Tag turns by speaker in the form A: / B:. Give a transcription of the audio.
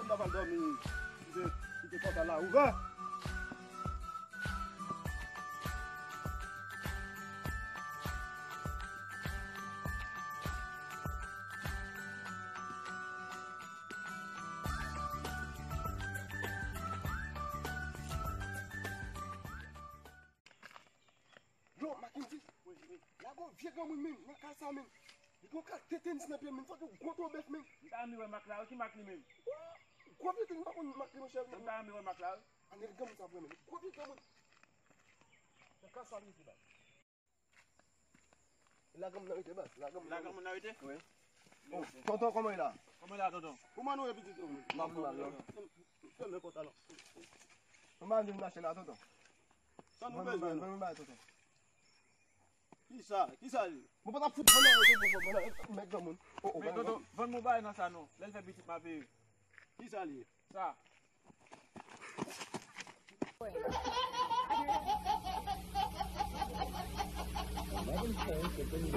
A: Mwen pa val dormi. Ki te konta la ouve. Yo, Mackenzie. La go vie grand moun men, nan ka sa men. Di kon ka tenis nan pied men, faut que gros bœuf men.
B: Nta mi we makla, ki makli men.
A: Gros vie tenis pas kon makli mon cher.
B: Nta mi we makla.
A: Ane gam sa bremen. Gros vie grand moun. Nan ka sa li ba. La gam nan ite bas, la gam
B: nan ite?
A: Oui. Oh, tonton comment il là?
B: Comment là tonton?
A: Comment nous petit tonton? Maman. Fais le porte alors. Comment nous marcher là tonton? Ça nous besoin. Tonton. Qui ça? Mon pas foutre mec dans mon. Oh,
B: mais tonton, vend mon bail dans ça non. Laisse faire petit ma paye.
A: Qui ça li?
B: Ça.
C: Eleven points have been